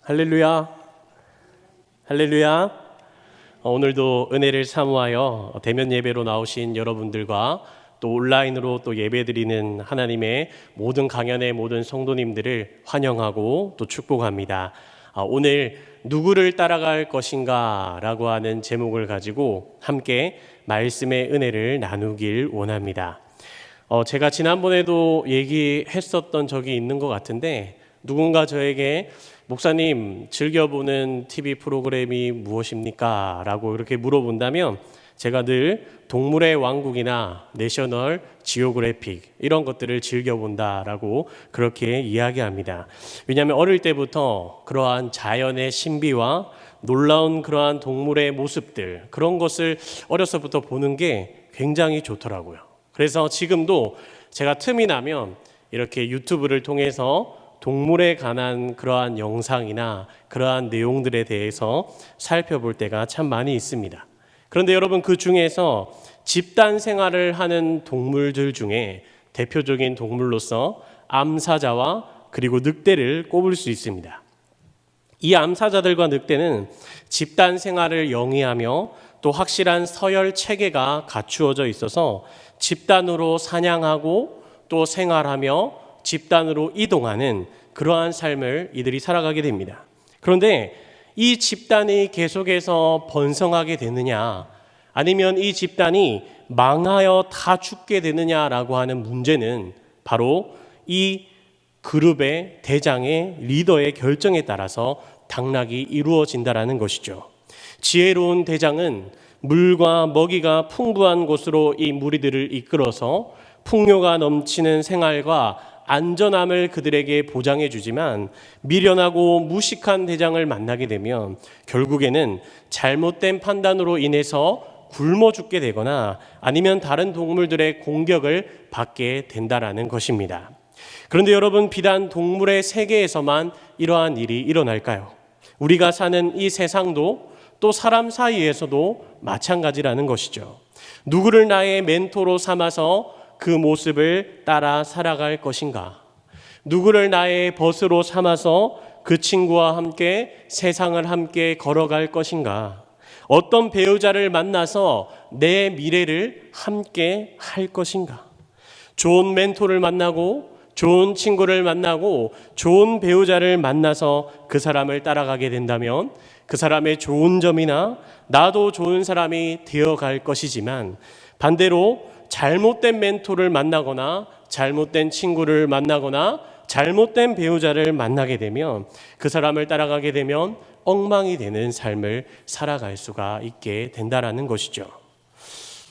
할렐루야, 할렐루야. 오늘도 은혜를 사모하여 대면 예배로 나오신 여러분들과 또 온라인으로 또 예배드리는 하나님의 모든 강연의 모든 성도님들을 환영하고 또 축복합니다. 오늘 누구를 따라갈 것인가 라고 하는 제목을 가지고 함께 말씀의 은혜를 나누길 원합니다. 제가 지난번에도 얘기했었던 적이 있는 것 같은데, 누군가 저에게 목사님 즐겨보는 TV 프로그램이 무엇입니까? 라고 이렇게 물어본다면 제가 늘 동물의 왕국이나 내셔널 지오그래픽 이런 것들을 즐겨본다라고 그렇게 이야기합니다. 왜냐하면 어릴 때부터 그러한 자연의 신비와 놀라운 그러한 동물의 모습들, 그런 것을 어려서부터 보는 게 굉장히 좋더라고요. 그래서 지금도 제가 틈이 나면 이렇게 유튜브를 통해서 동물에 관한 그러한 영상이나 그러한 내용들에 대해서 살펴볼 때가 참 많이 있습니다. 그런데 여러분, 그 중에서 집단 생활을 하는 동물들 중에 대표적인 동물로서 암사자와 그리고 늑대를 꼽을 수 있습니다. 이 암사자들과 늑대는 집단 생활을 영위하며 또 확실한 서열 체계가 갖추어져 있어서 집단으로 사냥하고 또 생활하며 집단으로 이동하는 그러한 삶을 이들이 살아가게 됩니다. 그런데 이 집단이 계속해서 번성하게 되느냐, 아니면 이 집단이 망하여 다 죽게 되느냐라고 하는 문제는 바로 이 그룹의 대장의 리더의 결정에 따라서 당락이 이루어진다라는 것이죠. 지혜로운 대장은 물과 먹이가 풍부한 곳으로 이 무리들을 이끌어서 풍요가 넘치는 생활과 안전함을 그들에게 보장해 주지만, 미련하고 무식한 대장을 만나게 되면 결국에는 잘못된 판단으로 인해서 굶어 죽게 되거나 아니면 다른 동물들의 공격을 받게 된다라는 것입니다. 그런데 여러분, 비단 동물의 세계에서만 이러한 일이 일어날까요? 우리가 사는 이 세상도 또 사람 사이에서도 마찬가지라는 것이죠. 누구를 나의 멘토로 삼아서 그 모습을 따라 살아갈 것인가? 누구를 나의 벗으로 삼아서 그 친구와 함께 세상을 함께 걸어갈 것인가? 어떤 배우자를 만나서 내 미래를 함께 할 것인가? 좋은 멘토를 만나고 좋은 친구를 만나고 좋은 배우자를 만나서 그 사람을 따라가게 된다면 그 사람의 좋은 점이나 나도 좋은 사람이 되어갈 것이지만, 반대로 잘못된 멘토를 만나거나 잘못된 친구를 만나거나 잘못된 배우자를 만나게 되면 그 사람을 따라가게 되면 엉망이 되는 삶을 살아갈 수가 있게 된다라는 것이죠.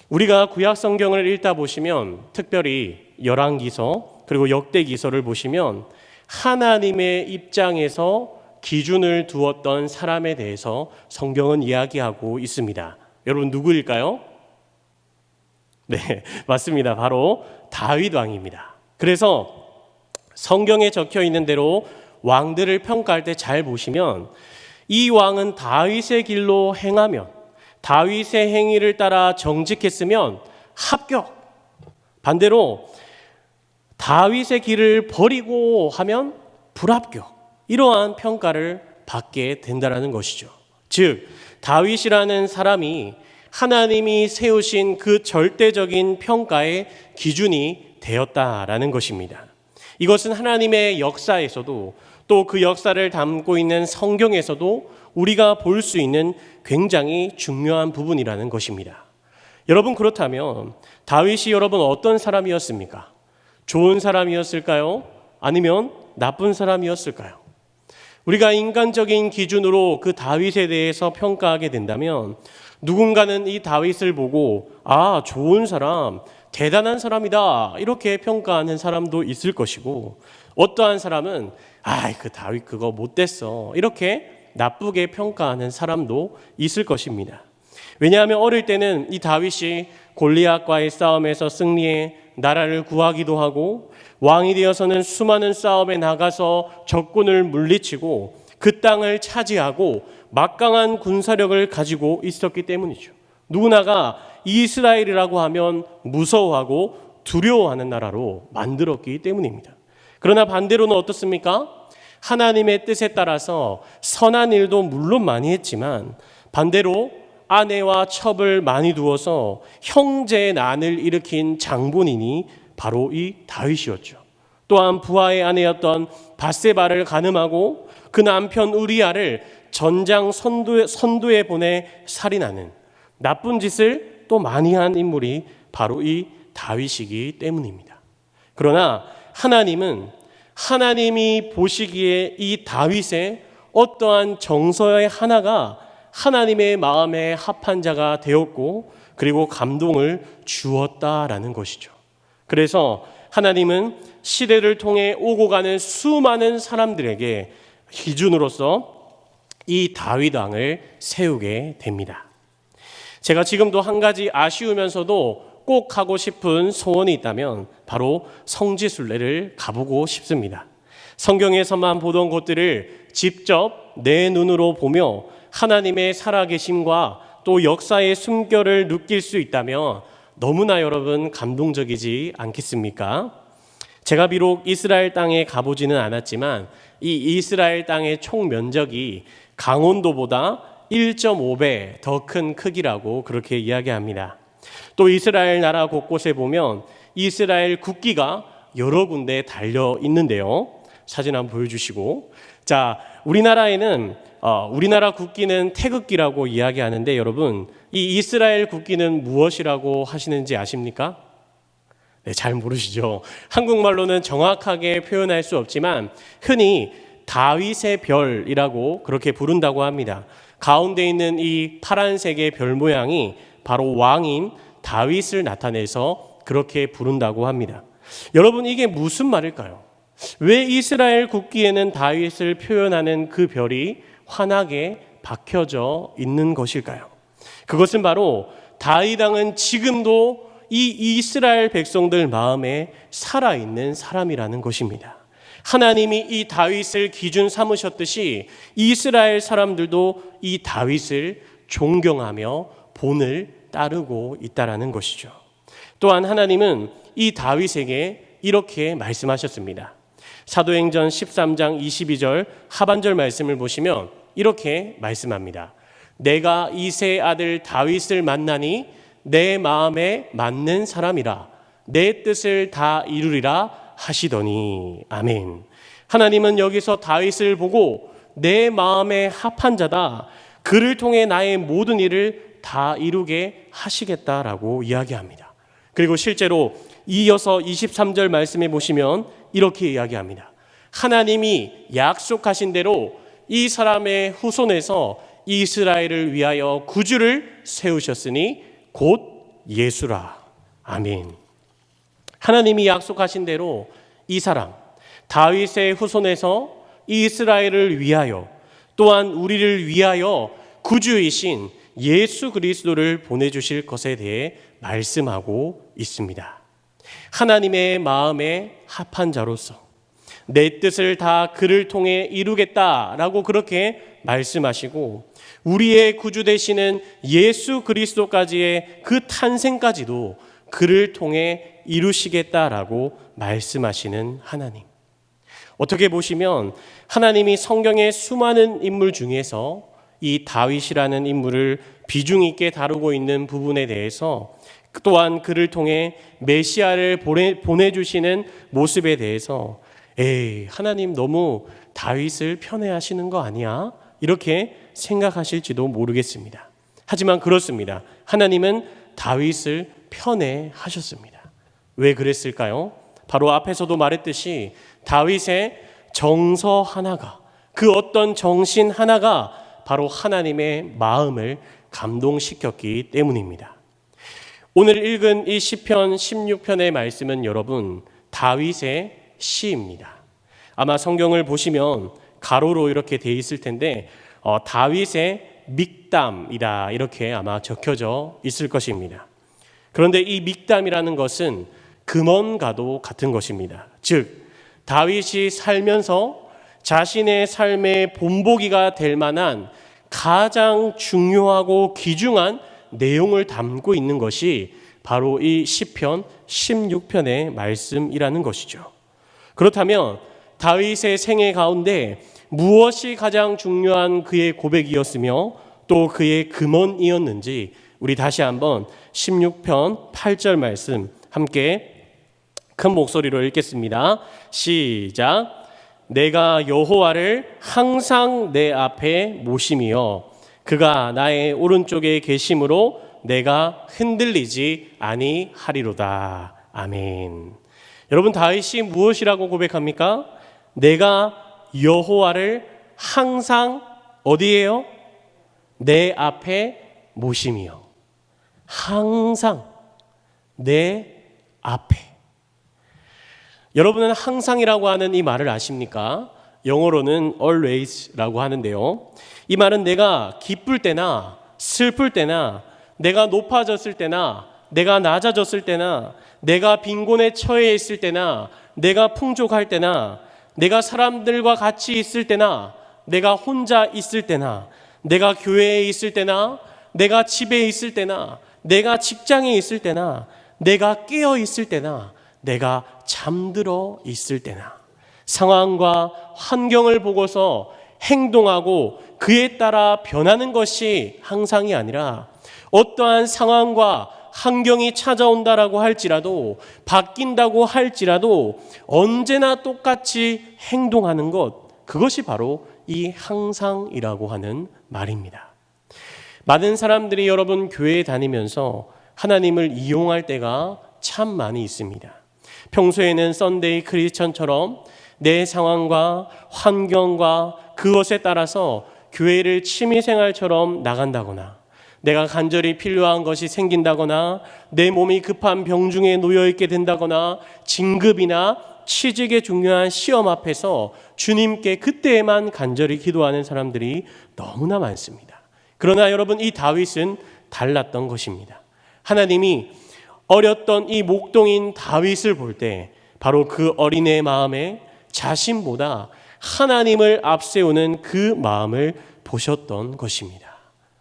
우리가 구약 성경을 읽다 보시면, 특별히 열왕기서 그리고 역대기서를 보시면 하나님의 입장에서 기준을 두었던 사람에 대해서 성경은 이야기하고 있습니다. 여러분, 누구일까요? 네, 맞습니다. 바로 다윗 왕입니다. 그래서 성경에 적혀 있는 대로 왕들을 평가할 때 잘 보시면, 이 왕은 다윗의 길로 행하면, 다윗의 행위를 따라 정직했으면 합격. 반대로 다윗의 길을 버리고 하면 불합격. 이러한 평가를 받게 된다는 것이죠. 즉, 다윗이라는 사람이 하나님이 세우신 그 절대적인 평가의 기준이 되었다라는 것입니다. 이것은 하나님의 역사에서도 또 그 역사를 담고 있는 성경에서도 우리가 볼 수 있는 굉장히 중요한 부분이라는 것입니다. 여러분, 그렇다면 다윗이 여러분 어떤 사람이었습니까? 좋은 사람이었을까요? 아니면 나쁜 사람이었을까요? 우리가 인간적인 기준으로 그 다윗에 대해서 평가하게 된다면, 누군가는 이 다윗을 보고 좋은 사람, 대단한 사람이다 이렇게 평가하는 사람도 있을 것이고, 어떠한 사람은 그 다윗 그거 못됐어 이렇게 나쁘게 평가하는 사람도 있을 것입니다. 왜냐하면 어릴 때는 이 다윗이 골리앗과의 싸움에서 승리해 나라를 구하기도 하고, 왕이 되어서는 수많은 싸움에 나가서 적군을 물리치고 그 땅을 차지하고 막강한 군사력을 가지고 있었기 때문이죠. 누구나가 이스라엘이라고 하면 무서워하고 두려워하는 나라로 만들었기 때문입니다. 그러나 반대로는 어떻습니까? 하나님의 뜻에 따라서 선한 일도 물론 많이 했지만 반대로 아내와 첩을 많이 두어서 형제의 난을 일으킨 장본인이 바로 이 다윗이었죠. 또한 부하의 아내였던 밧세바를 간음하고 그 남편 우리아를 전장 선두에 보내 살인하는 나쁜 짓을 또 많이 한 인물이 바로 이 다윗이기 때문입니다. 그러나 하나님은 하나님이 보시기에 이 다윗의 어떠한 정서의 하나가 하나님의 마음에 합한 자가 되었고 그리고 감동을 주었다라는 것이죠. 그래서 하나님은 시대를 통해 오고 가는 수많은 사람들에게 기준으로서 이 다윗 왕을 세우게 됩니다. 제가 지금도 한 가지 아쉬우면서도 꼭 하고 싶은 소원이 있다면 바로 성지순례를 가보고 싶습니다. 성경에서만 보던 곳들을 직접 내 눈으로 보며 하나님의 살아계심과 또 역사의 숨결을 느낄 수 있다면 너무나 여러분 감동적이지 않겠습니까? 제가 비록 이스라엘 땅에 가보지는 않았지만 이 이스라엘 땅의 총 면적이 강원도보다 1.5배 더 큰 크기라고 그렇게 이야기합니다. 또 이스라엘 나라 곳곳에 보면 이스라엘 국기가 여러 군데 달려 있는데요. 사진 한번 보여주시고, 자, 우리나라에는 우리나라 국기는 태극기라고 이야기하는데 여러분 이 이스라엘 국기는 무엇이라고 하시는지 아십니까? 네, 잘 모르시죠. 한국말로는 정확하게 표현할 수 없지만 흔히 다윗의 별이라고 그렇게 부른다고 합니다. 가운데 있는 이 파란색의 별 모양이 바로 왕인 다윗을 나타내서 그렇게 부른다고 합니다. 여러분 이게 무슨 말일까요? 왜 이스라엘 국기에는 다윗을 표현하는 그 별이 환하게 박혀져 있는 것일까요? 그것은 바로 다윗 왕은 지금도 이 이스라엘 백성들 마음에 살아있는 사람이라는 것입니다. 하나님이 이 다윗을 기준 삼으셨듯이 이스라엘 사람들도 이 다윗을 존경하며 본을 따르고 있다라는 것이죠. 또한 하나님은 이 다윗에게 이렇게 말씀하셨습니다. 사도행전 13장 22절 하반절 말씀을 보시면 이렇게 말씀합니다. 내가 이새의 아들 다윗을 만나니 내 마음에 맞는 사람이라 내 뜻을 다 이루리라 하시더니 아멘. 하나님은 여기서 다윗을 보고 내 마음에 합한 자다. 그를 통해 나의 모든 일을 다 이루게 하시겠다라고 이야기합니다. 그리고 실제로 이어서 23절 말씀에 보시면 이렇게 이야기합니다. 하나님이 약속하신 대로 이 사람의 후손에서 이스라엘을 위하여 구주를 세우셨으니 곧 예수라. 아멘. 하나님이 약속하신 대로 이 사람 다윗의 후손에서 이스라엘을 위하여 또한 우리를 위하여 구주이신 예수 그리스도를 보내주실 것에 대해 말씀하고 있습니다. 하나님의 마음에 합한 자로서 내 뜻을 다 그를 통해 이루겠다라고 그렇게 말씀하시고 우리의 구주 되시는 예수 그리스도까지의 그 탄생까지도 그를 통해 이루시겠다라고 말씀하시는 하나님. 어떻게 보시면 하나님이 성경의 수많은 인물 중에서 이 다윗이라는 인물을 비중 있게 다루고 있는 부분에 대해서 또한 그를 통해 메시아를 보내주시는 모습에 대해서 하나님 너무 다윗을 편애하시는 거 아니야? 이렇게 생각하실지도 모르겠습니다. 하지만 그렇습니다. 하나님은 다윗을 편애하셨습니다. 왜 그랬을까요? 바로 앞에서도 말했듯이 다윗의 정서 하나가, 그 어떤 정신 하나가 바로 하나님의 마음을 감동시켰기 때문입니다. 오늘 읽은 이 시편 16편의 말씀은 여러분 다윗의 시입니다. 아마 성경을 보시면 가로로 이렇게 돼 있을 텐데 다윗의 믹담이다 이렇게 아마 적혀져 있을 것입니다. 그런데 이 믹담이라는 것은 금언가도 같은 것입니다. 즉 다윗이 살면서 자신의 삶의 본보기가 될 만한 가장 중요하고 귀중한 내용을 담고 있는 것이 바로 이 시편 16편의 말씀이라는 것이죠. 그렇다면 다윗의 생애 가운데 무엇이 가장 중요한 그의 고백이었으며 또 그의 금언이었는지 우리 다시 한번 16편 8절 말씀 함께 큰 목소리로 읽겠습니다. 시작. 내가 여호와를 항상 내 앞에 모심이여 그가 나의 오른쪽에 계심으로 내가 흔들리지 아니하리로다. 아멘. 여러분, 다윗이 무엇이라고 고백합니까? 내가 여호와를 항상 어디에요? 내 앞에 모심이요. 항상 내 앞에. 여러분은 항상이라고 하는 이 말을 아십니까? 영어로는 always라고 하는데요. 이 말은 내가 기쁠 때나 슬플 때나 내가 높아졌을 때나 내가 낮아졌을 때나 내가 빈곤에 처해 있을 때나 내가 풍족할 때나 내가 사람들과 같이 있을 때나 내가 혼자 있을 때나 내가 교회에 있을 때나 내가 집에 있을 때나 내가 직장에 있을 때나 내가 깨어 있을 때나 내가 잠들어 있을 때나 상황과 환경을 보고서 행동하고 그에 따라 변하는 것이 항상이 아니라 어떠한 상황과 환경이 찾아온다라고 할지라도 바뀐다고 할지라도 언제나 똑같이 행동하는 것, 그것이 바로 이 항상이라고 하는 말입니다. 많은 사람들이 여러분 교회에 다니면서 하나님을 이용할 때가 참 많이 있습니다. 평소에는 썬데이 크리스천처럼 내 상황과 환경과 그것에 따라서 교회를 취미생활처럼 나간다거나 내가 간절히 필요한 것이 생긴다거나 내 몸이 급한 병중에 놓여있게 된다거나 진급이나 취직의 중요한 시험 앞에서 주님께 그때에만 간절히 기도하는 사람들이 너무나 많습니다. 그러나 여러분, 이 다윗은 달랐던 것입니다. 하나님이 어렸던 이 목동인 다윗을 볼 때 바로 그 어린애의 마음에 자신보다 하나님을 앞세우는 그 마음을 보셨던 것입니다.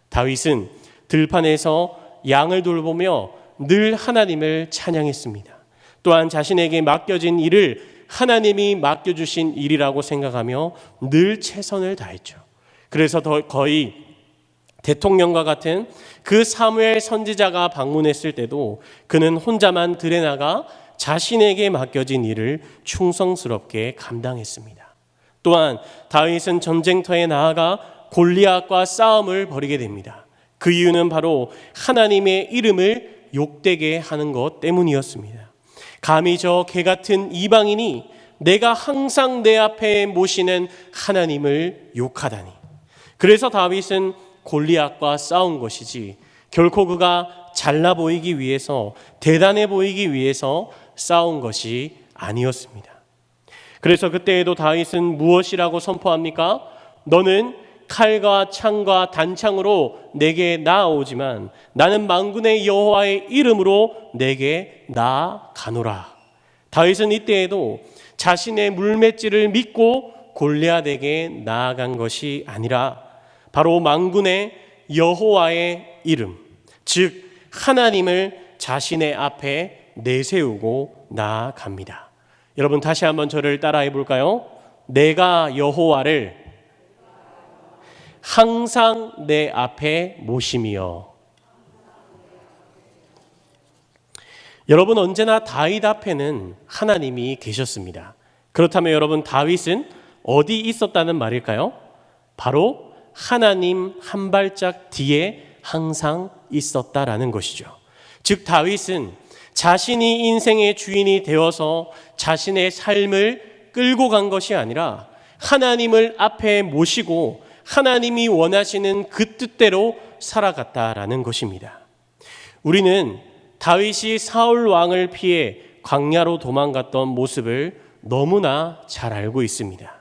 다윗은 들판에서 양을 돌보며 늘 하나님을 찬양했습니다. 또한 자신에게 맡겨진 일을 하나님이 맡겨주신 일이라고 생각하며 늘 최선을 다했죠. 그래서 거의 대통령과 같은 그 사무엘 선지자가 방문했을 때도 그는 혼자만 들에 나가 자신에게 맡겨진 일을 충성스럽게 감당했습니다. 또한 다윗은 전쟁터에 나아가 골리앗과 싸움을 벌이게 됩니다. 그 이유는 바로 하나님의 이름을 욕되게 하는 것 때문이었습니다. 감히 저 개 같은 이방인이 내가 항상 내 앞에 모시는 하나님을 욕하다니. 그래서 다윗은 골리앗과 싸운 것이지 결코 그가 잘나 보이기 위해서, 대단해 보이기 위해서 싸운 것이 아니었습니다. 그래서 그때에도 다윗은 무엇이라고 선포합니까? 너는 칼과 창과 단창으로 내게 나아오지만 나는 만군의 여호와의 이름으로 내게 나아가노라. 다윗은 이때에도 자신의 물맷질을 믿고 골리앗에게 나아간 것이 아니라 바로 만군의 여호와의 이름, 즉 하나님을 자신의 앞에 내세우고 나아갑니다. 여러분, 다시 한번 저를 따라해 볼까요? 내가 여호와를 항상 내 앞에 모심이여. 여러분, 언제나 다윗 앞에는 하나님이 계셨습니다. 그렇다면 여러분, 다윗은 어디 있었다는 말일까요? 바로 하나님 한 발짝 뒤에 항상 있었다라는 것이죠. 즉 다윗은 자신이 인생의 주인이 되어서 자신의 삶을 끌고 간 것이 아니라 하나님을 앞에 모시고 하나님이 원하시는 그 뜻대로 살아갔다라는 것입니다. 우리는 다윗이 사울 왕을 피해 광야로 도망갔던 모습을 너무나 잘 알고 있습니다.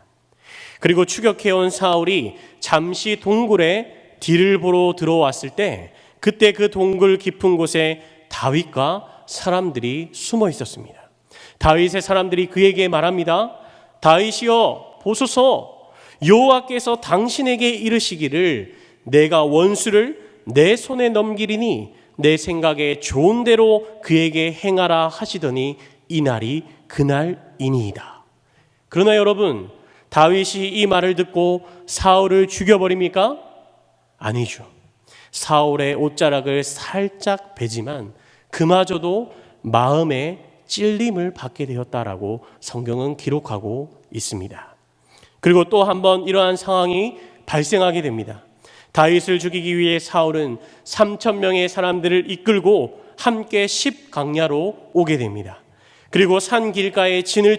그리고 추격해온 사울이 잠시 동굴에 뒤를 보러 들어왔을 때 그때 그 동굴 깊은 곳에 다윗과 사람들이 숨어 있었습니다. 다윗의 사람들이 그에게 말합니다. 다윗이여 보소서, 여호와께서 당신에게 이르시기를 내가 원수를 내 손에 넘기리니 내 생각에 좋은 대로 그에게 행하라 하시더니 이날이 그날이니이다. 그러나 여러분, 다윗이 이 말을 듣고 사울을 죽여버립니까? 아니죠. 사울의 옷자락을 살짝 베지만 그마저도 마음에 찔림을 받게 되었다라고 성경은 기록하고 있습니다. 그리고 또 한 번 이러한 상황이 발생하게 됩니다. 다윗을 죽이기 위해 사울은 3,000명의 사람들을 이끌고 함께 10강야로 오게 됩니다. 그리고 산 길가에 진을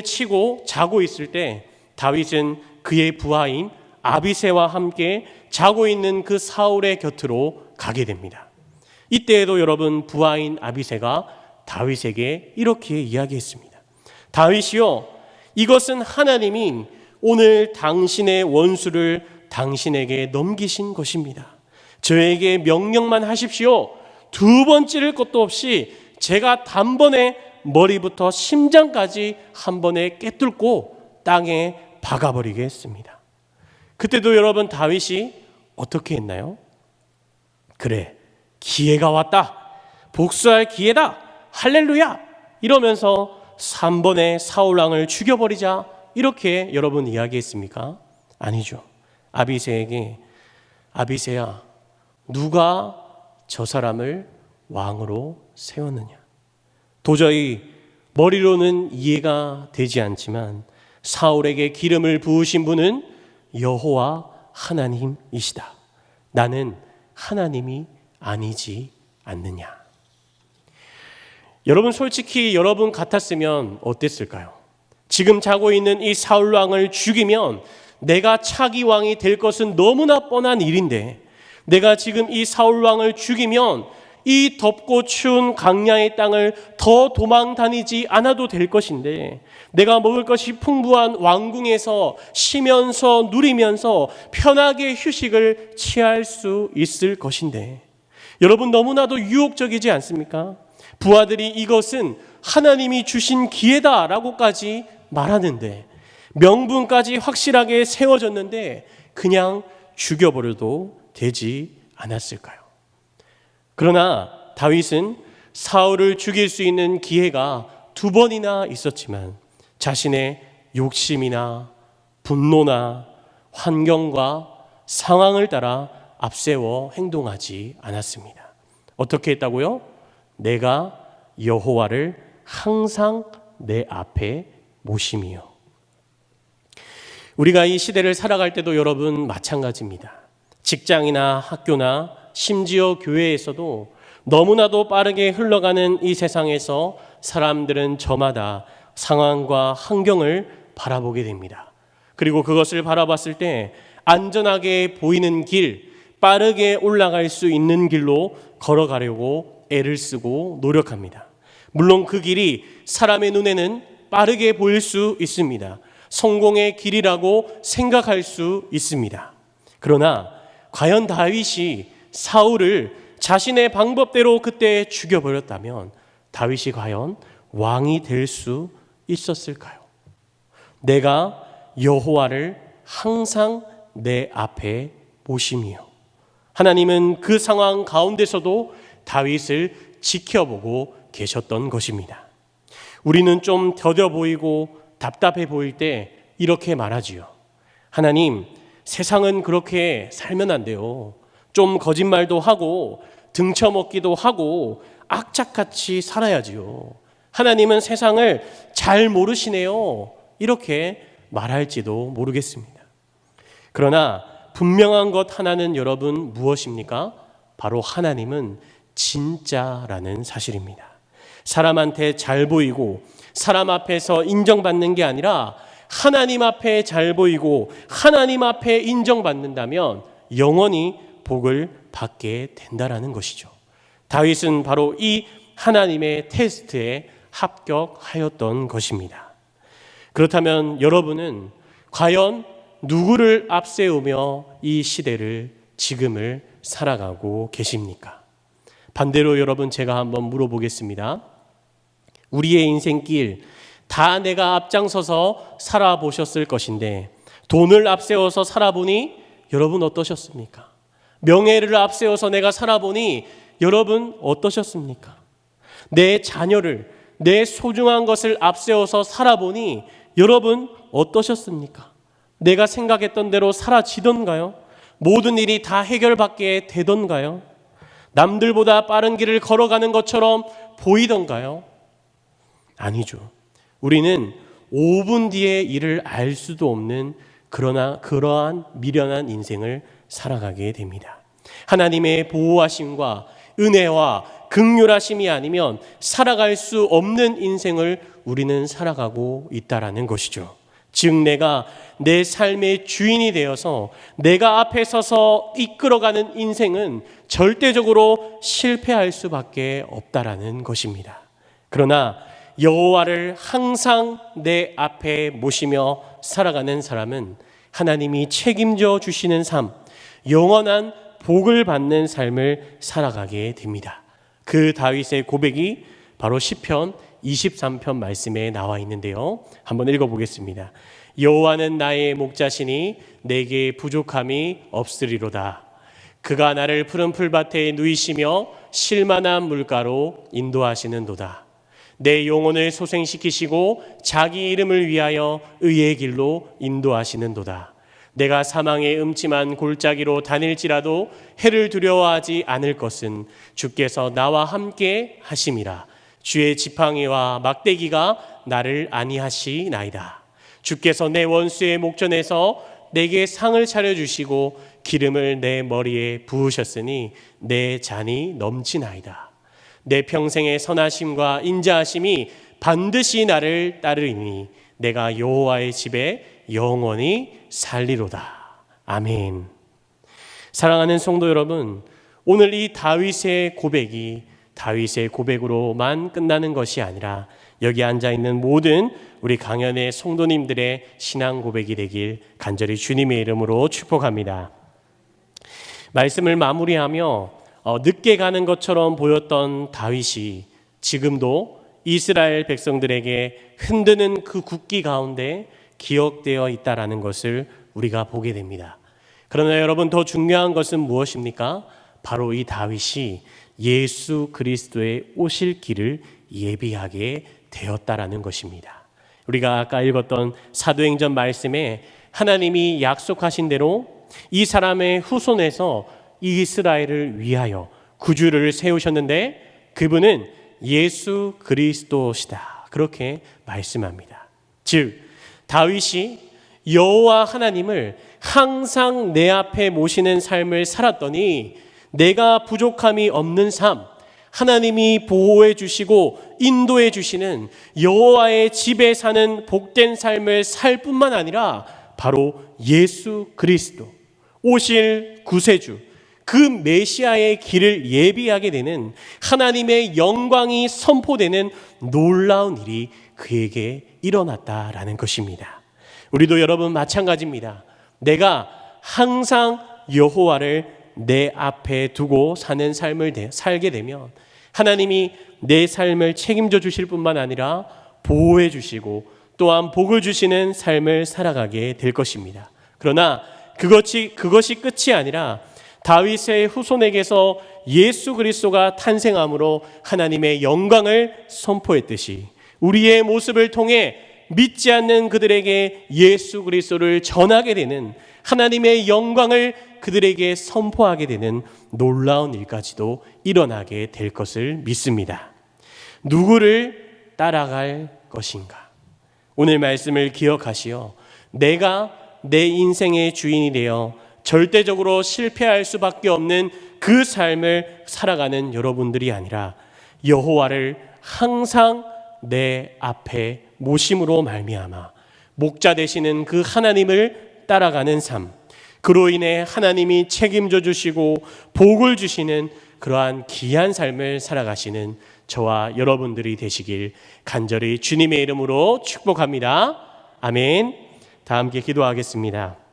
치고 자고 있을 때 다윗은 그의 부하인 아비새와 함께 자고 있는 그 사울의 곁으로 가게 됩니다. 이때에도 여러분, 부하인 아비새가 다윗에게 이렇게 이야기했습니다. 다윗이요, 이것은 하나님이 오늘 당신의 원수를 당신에게 넘기신 것입니다. 저에게 명령만 하십시오. 2번 찌를 것도 없이 제가 단번에 머리부터 심장까지 한 번에 꿰뚫고 땅에 박아버리겠습니다. 그때도 여러분, 다윗이 어떻게 했나요? 그래, 기회가 왔다. 복수할 기회다. 할렐루야. 이러면서 3번에 사울왕을 죽여버리자, 이렇게 여러분 이야기했습니까? 아니죠. 아비새에게, 아비새야, 누가 저 사람을 왕으로 세웠느냐? 도저히 머리로는 이해가 되지 않지만 사울에게 기름을 부으신 분은 여호와 하나님이시다. 나는 하나님이 아니지 않느냐? 여러분, 솔직히 여러분 같았으면 어땠을까요? 지금 자고 있는 이 사울 왕을 죽이면 내가 차기 왕이 될 것은 너무나 뻔한 일인데, 내가 지금 이 사울 왕을 죽이면 이 덥고 추운 강야의 땅을 더 도망 다니지 않아도 될 것인데, 내가 먹을 것이 풍부한 왕궁에서 쉬면서 누리면서 편하게 휴식을 취할 수 있을 것인데, 여러분, 너무나도 유혹적이지 않습니까? 부하들이 이것은 하나님이 주신 기회다라고까지 말하는데, 명분까지 확실하게 세워졌는데 그냥 죽여버려도 되지 않았을까요? 그러나 다윗은 사울을 죽일 수 있는 기회가 2번이나 있었지만 자신의 욕심이나 분노나 환경과 상황을 따라 앞세워 행동하지 않았습니다. 어떻게 했다고요? 내가 여호와를 항상 내 앞에 모심이요. 우리가 이 시대를 살아갈 때도 여러분 마찬가지입니다. 직장이나 학교나 심지어 교회에서도 너무나도 빠르게 흘러가는 이 세상에서 사람들은 저마다 상황과 환경을 바라보게 됩니다. 그리고 그것을 바라봤을 때 안전하게 보이는 길, 빠르게 올라갈 수 있는 길로 걸어가려고 애를 쓰고 노력합니다. 물론 그 길이 사람의 눈에는 빠르게 보일 수 있습니다. 성공의 길이라고 생각할 수 있습니다. 그러나 과연 다윗이 사울을 자신의 방법대로 그때 죽여버렸다면 다윗이 과연 왕이 될 수 있었을까요? 내가 여호와를 항상 내 앞에 모심이요. 하나님은 그 상황 가운데서도 다윗을 지켜보고 계셨던 것입니다. 우리는 좀 더뎌 보이고 답답해 보일 때 이렇게 말하지요. 하나님, 세상은 그렇게 살면 안 돼요. 좀 거짓말도 하고 등쳐먹기도 하고 악착같이 살아야지요. 하나님은 세상을 잘 모르시네요. 이렇게 말할지도 모르겠습니다. 그러나 분명한 것 하나는 여러분 무엇입니까? 바로 하나님은 진짜라는 사실입니다. 사람한테 잘 보이고 사람 앞에서 인정받는 게 아니라 하나님 앞에 잘 보이고 하나님 앞에 인정받는다면 영원히 복을 받게 된다라는 것이죠. 다윗은 바로 이 하나님의 테스트에 합격하였던 것입니다. 그렇다면 여러분은 과연 누구를 앞세우며 이 시대를 지금을 살아가고 계십니까? 반대로 여러분, 제가 한번 물어보겠습니다. 우리의 인생길 다 내가 앞장서서 살아보셨을 것인데 돈을 앞세워서 살아보니 여러분 어떠셨습니까? 명예를 앞세워서 내가 살아보니 여러분 어떠셨습니까? 내 자녀를, 내 소중한 것을 앞세워서 살아보니 여러분 어떠셨습니까? 내가 생각했던 대로 사라지던가요? 모든 일이 다 해결받게 되던가요? 남들보다 빠른 길을 걸어가는 것처럼 보이던가요? 아니죠. 우리는 5분 뒤의 일을 알 수도 없는 그러한 미련한 인생을 살아가게 됩니다. 하나님의 보호하심과 은혜와 긍휼하심이 아니면 살아갈 수 없는 인생을 우리는 살아가고 있다라는 것이죠. 즉 내가 내 삶의 주인이 되어서 내가 앞에 서서 이끌어가는 인생은 절대적으로 실패할 수밖에 없다라는 것입니다. 그러나 여호와를 항상 내 앞에 모시며 살아가는 사람은 하나님이 책임져 주시는 삶, 영원한 복을 받는 삶을 살아가게 됩니다. 그 다윗의 고백이 바로 시편 23편 말씀에 나와 있는데요. 한번 읽어보겠습니다. 여호와는 나의 목자시니 내게 부족함이 없으리로다. 그가 나를 푸른 풀밭에 누이시며 쉴만한 물가로 인도하시는도다. 내 영혼을 소생시키시고 자기 이름을 위하여 의의 길로 인도하시는도다. 내가 사망의 음침한 골짜기로 다닐지라도 해를 두려워하지 않을 것은 주께서 나와 함께 하심이라. 주의 지팡이와 막대기가 나를 안위하시나이다. 주께서 내 원수의 목전에서 내게 상을 차려주시고 기름을 내 머리에 부으셨으니 내 잔이 넘치나이다. 내 평생의 선하심과 인자하심이 반드시 나를 따르리니 내가 여호와의 집에 영원히 살리로다. 아멘. 사랑하는 성도 여러분, 오늘 이 다윗의 고백이 다윗의 고백으로만 끝나는 것이 아니라 여기 앉아있는 모든 우리 강연의 성도님들의 신앙 고백이 되길 간절히 주님의 이름으로 축복합니다. 말씀을 마무리하며 늦게 가는 것처럼 보였던 다윗이 지금도 이스라엘 백성들에게 흔드는 그 국기 가운데 기억되어 있다라는 것을 우리가 보게 됩니다. 그러나 여러분 더 중요한 것은 무엇입니까? 바로 이 다윗이 예수 그리스도의 오실 길을 예비하게 되었다라는 것입니다. 우리가 아까 읽었던 사도행전 말씀에 하나님이 약속하신 대로 이 사람의 후손에서 이스라엘을 위하여 구주를 세우셨는데 그분은 예수 그리스도시다. 그렇게 말씀합니다. 즉 다윗이 여호와 하나님을 항상 내 앞에 모시는 삶을 살았더니 내가 부족함이 없는 삶, 하나님이 보호해 주시고 인도해 주시는 여호와의 집에 사는 복된 삶을 살 뿐만 아니라 바로 예수 그리스도 오실 구세주 그 메시아의 길을 예비하게 되는 하나님의 영광이 선포되는 놀라운 일이 그에게 일어났다라는 것입니다. 우리도 여러분 마찬가지입니다. 내가 항상 여호와를 내 앞에 두고 사는 삶을 살게 되면 하나님이 내 삶을 책임져 주실 뿐만 아니라 보호해 주시고 또한 복을 주시는 삶을 살아가게 될 것입니다. 그러나 그것이 끝이 아니라 다윗의 후손에게서 예수 그리스도가 탄생함으로 하나님의 영광을 선포했듯이 우리의 모습을 통해 믿지 않는 그들에게 예수 그리스도를 전하게 되는 하나님의 영광을 그들에게 선포하게 되는 놀라운 일까지도 일어나게 될 것을 믿습니다. 누구를 따라갈 것인가? 오늘 말씀을 기억하시어 내가 내 인생의 주인이 되어 절대적으로 실패할 수밖에 없는 그 삶을 살아가는 여러분들이 아니라 여호와를 항상 내 앞에 모심으로 말미암아 목자 되시는 그 하나님을 따라가는 삶, 그로 인해 하나님이 책임져 주시고 복을 주시는 그러한 귀한 삶을 살아가시는 저와 여러분들이 되시길 간절히 주님의 이름으로 축복합니다. 아멘. 다 함께 기도하겠습니다.